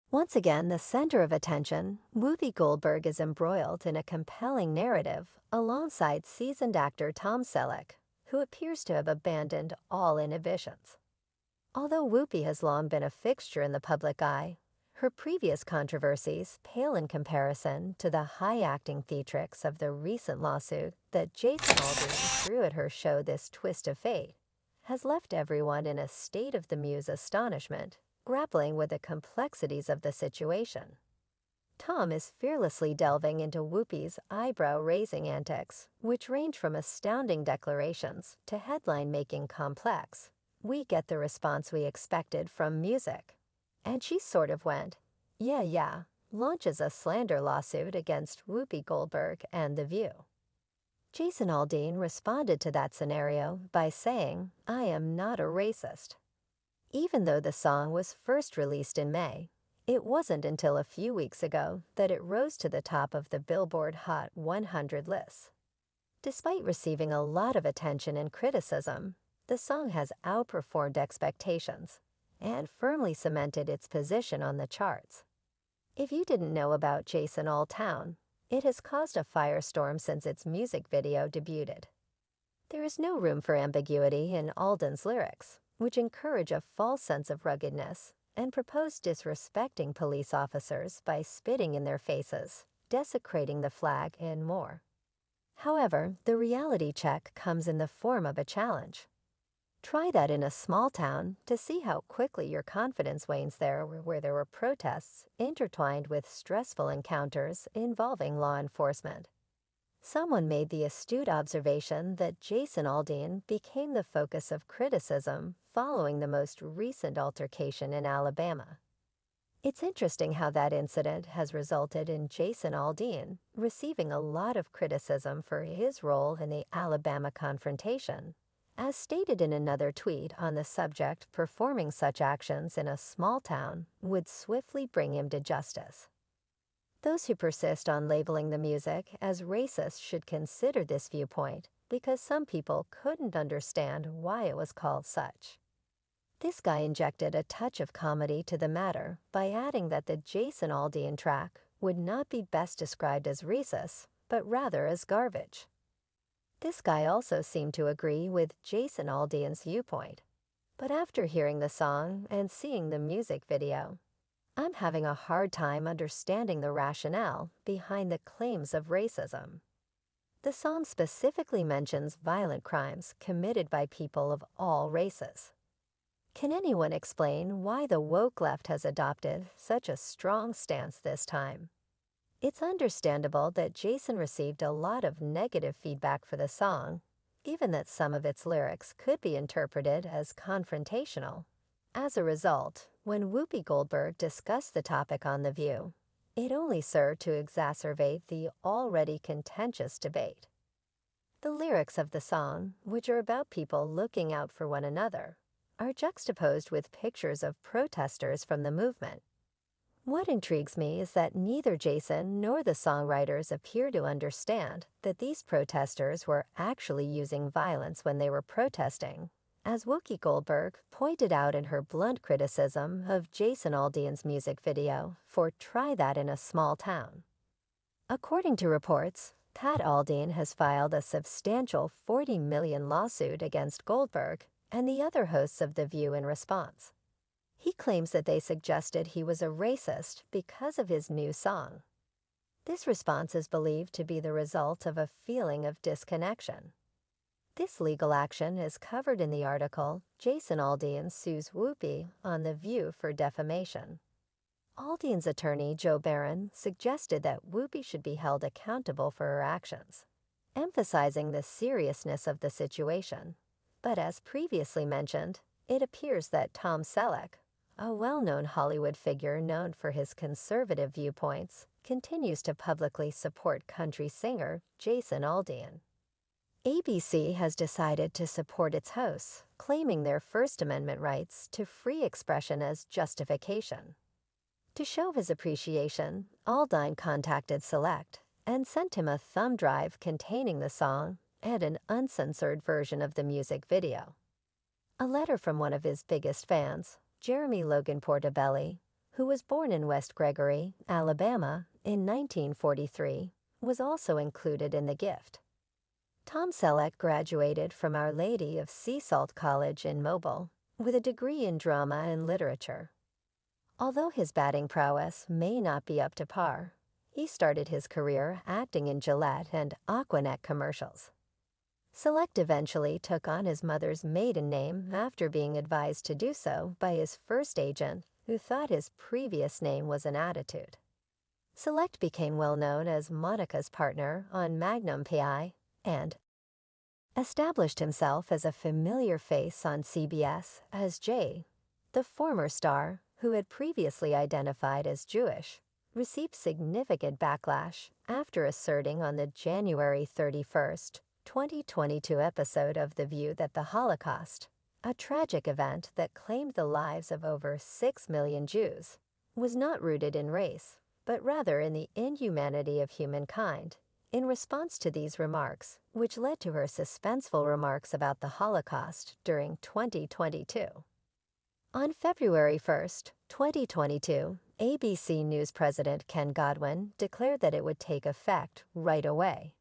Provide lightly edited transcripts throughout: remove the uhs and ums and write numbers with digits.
Once again, the center of attention, Whoopi Goldberg is embroiled in a compelling narrative alongside seasoned actor Tom Selleck, who appears to have abandoned all inhibitions. Although Whoopi has long been a fixture in the public eye, her previous controversies pale in comparison to the high-acting theatrics of the recent lawsuit that Jason Aldean threw at her show This Twist of Fate, has left everyone in a state of the muse astonishment, grappling with the complexities of the situation. Tom is fearlessly delving into Whoopi's eyebrow-raising antics, which range from astounding declarations to headline-making complex. We get the response we expected from music. And she sort of went, yeah, launches a slander lawsuit against Whoopi Goldberg and The View. Jason Aldean responded to that scenario by saying, "I am not a racist." Even though the song was first released in May, it wasn't until a few weeks ago that it rose to the top of the Billboard Hot 100 lists. Despite receiving a lot of attention and criticism, the song has outperformed expectations and firmly cemented its position on the charts. If you didn't know about Jason Aldean, it has caused a firestorm since its music video debuted. There is no room for ambiguity in Aldean's lyrics, which encourage a false sense of ruggedness and propose disrespecting police officers by spitting in their faces, desecrating the flag, and more. However, the reality check comes in the form of a challenge. Try that in a small town to see how quickly your confidence wanes there where there were protests intertwined with stressful encounters involving law enforcement. Someone made the astute observation that Jason Aldean became the focus of criticism following the most recent altercation in Alabama. It's interesting how that incident has resulted in Jason Aldean receiving a lot of criticism for his role in the Alabama confrontation. As stated in another tweet on the subject, performing such actions in a small town would swiftly bring him to justice. Those who persist on labeling the music as racist should consider this viewpoint because some people couldn't understand why it was called such. This guy injected a touch of comedy to the matter by adding that the Jason Aldean track would not be best described as racist, but rather as garbage. This guy also seemed to agree with Jason Aldean's viewpoint. But after hearing the song and seeing the music video, I'm having a hard time understanding the rationale behind the claims of racism. The song specifically mentions violent crimes committed by people of all races. Can anyone explain why the woke left has adopted such a strong stance this time? It's understandable that Jason received a lot of negative feedback for the song, given that some of its lyrics could be interpreted as confrontational. As a result, when Whoopi Goldberg discussed the topic on The View, it only served to exacerbate the already contentious debate. The lyrics of the song, which are about people looking out for one another, are juxtaposed with pictures of protesters from the movement. What intrigues me is that neither Jason nor the songwriters appear to understand that these protesters were actually using violence when they were protesting, as Whoopi Goldberg pointed out in her blunt criticism of Jason Aldean's music video for Try That in a Small Town. According to reports, Pat Aldean has filed a substantial $40 million lawsuit against Goldberg and the other hosts of The View in response. He claims that they suggested he was a racist because of his new song. This response is believed to be the result of a feeling of disconnection. This legal action is covered in the article Jason Aldean Sues Whoopi on The View for Defamation. Aldean's attorney, Joe Barron, suggested that Whoopi should be held accountable for her actions, emphasizing the seriousness of the situation. But as previously mentioned, it appears that Tom Selleck, a well-known Hollywood figure known for his conservative viewpoints, continues to publicly support country singer Jason Aldean. ABC has decided to support its hosts, claiming their First Amendment rights to free expression as justification. To show his appreciation, Aldean contacted Selleck and sent him a thumb drive containing the song and an uncensored version of the music video. A letter from one of his biggest fans, Jeremy Logan Portobelli, who was born in West Gregory, Alabama, in 1943, was also included in the gift. Tom Selleck graduated from Our Lady of Sea Salt College in Mobile with a degree in drama and literature. Although his batting prowess may not be up to par, he started his career acting in Gillette and Aquanet commercials. Selleck eventually took on his mother's maiden name after being advised to do so by his first agent, who thought his previous name was an attitude. Selleck became well known as Monica's partner on Magnum PI and established himself as a familiar face on CBS as Jay. The former star, who had previously identified as Jewish, received significant backlash after asserting on the January 31, 2022 episode of The View that the Holocaust, a tragic event that claimed the lives of over 6 million Jews, was not rooted in race, but rather in the inhumanity of humankind. In response to these remarks, which led to her suspenseful remarks about the Holocaust during 2022. On February 1, 2022, ABC News President Ken Godwin declared that it would take effect right away.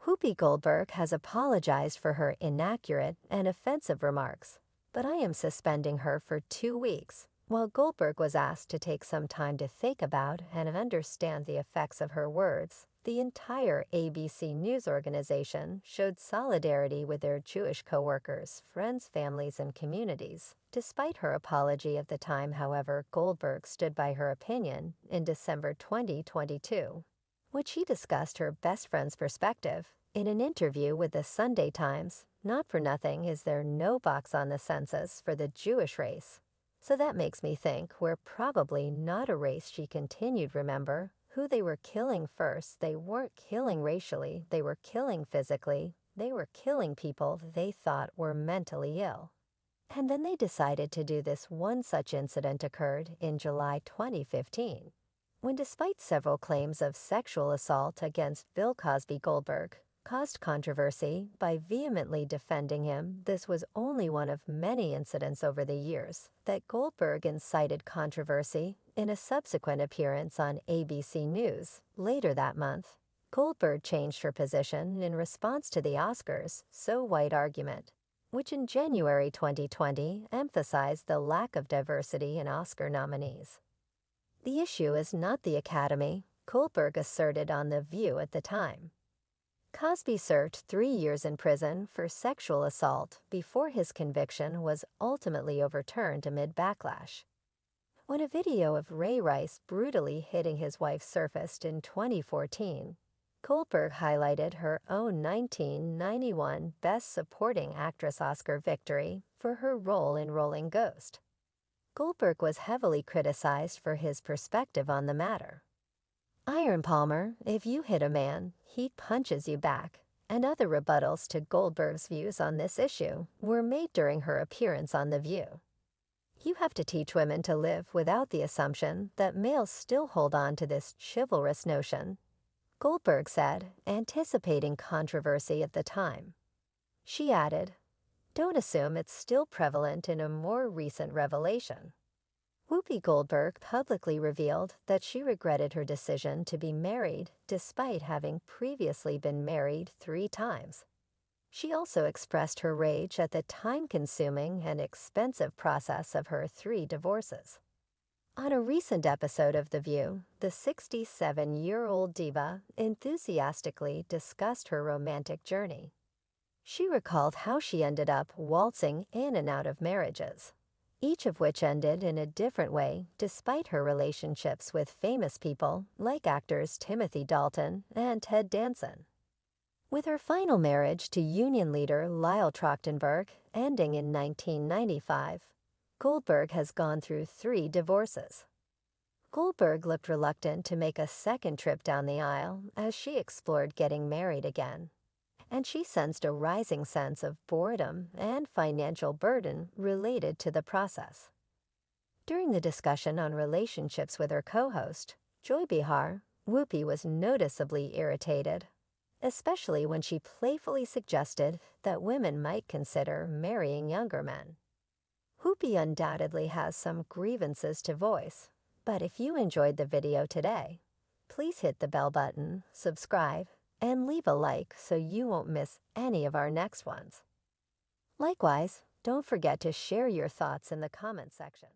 Whoopi Goldberg has apologized for her inaccurate and offensive remarks, but I am suspending her for 2 weeks, while Goldberg was asked to take some time to think about and understand the effects of her words. The entire ABC News organization showed solidarity with their Jewish co-workers, friends, families, and communities. Despite her apology at the time, however, Goldberg stood by her opinion in December 2022, which she discussed her best friend's perspective. In an interview with the Sunday Times, not for nothing is there no box on the census for the Jewish race. So that makes me think we're probably not a race, she continued. Remember who they were killing first. They weren't killing racially, they were killing physically. They were killing people they thought were mentally ill. And then they decided to do this. One such incident occurred in July 2015, when despite several claims of sexual assault against Bill Cosby, Goldberg caused controversy by vehemently defending him. This was only one of many incidents over the years that Goldberg incited controversy. In a subsequent appearance on ABC News later that month, Goldberg changed her position in response to the Oscars So White argument, which in January 2020 emphasized the lack of diversity in Oscar nominees. The issue is not the Academy, Goldberg asserted on The View at the time. Cosby served 3 years in prison for sexual assault before his conviction was ultimately overturned amid backlash. When a video of Ray Rice brutally hitting his wife surfaced in 2014, Goldberg highlighted her own 1991 Best Supporting Actress Oscar victory for her role in Rolling Ghost. Goldberg was heavily criticized for his perspective on the matter. Iron Palmer, if you hit a man, he punches you back, and other rebuttals to Goldberg's views on this issue were made during her appearance on The View. You have to teach women to live without the assumption that males still hold on to this chivalrous notion, Goldberg said, anticipating controversy at the time. She added, "Don't assume it's still prevalent in a more recent revelation." Whoopi Goldberg publicly revealed that she regretted her decision to be married despite having previously been married 3 times. She also expressed her rage at the time-consuming and expensive process of her 3 divorces. On a recent episode of The View, the 67-year-old diva enthusiastically discussed her romantic journey. She recalled how she ended up waltzing in and out of marriages, each of which ended in a different way despite her relationships with famous people like actors Timothy Dalton and Ted Danson. With her final marriage to union leader Lyle Trachtenberg ending in 1995, Goldberg has gone through 3 divorces. Goldberg looked reluctant to make a second trip down the aisle as she explored getting married again, and she sensed a rising sense of boredom and financial burden related to the process. During the discussion on relationships with her co-host, Joy Behar, Whoopi was noticeably irritated, especially when she playfully suggested that women might consider marrying younger men. Whoopi undoubtedly has some grievances to voice, But if you enjoyed the video today, please hit the bell button, subscribe, and leave a like so you won't miss any of our next ones. Likewise, don't forget to share your thoughts in the comment section.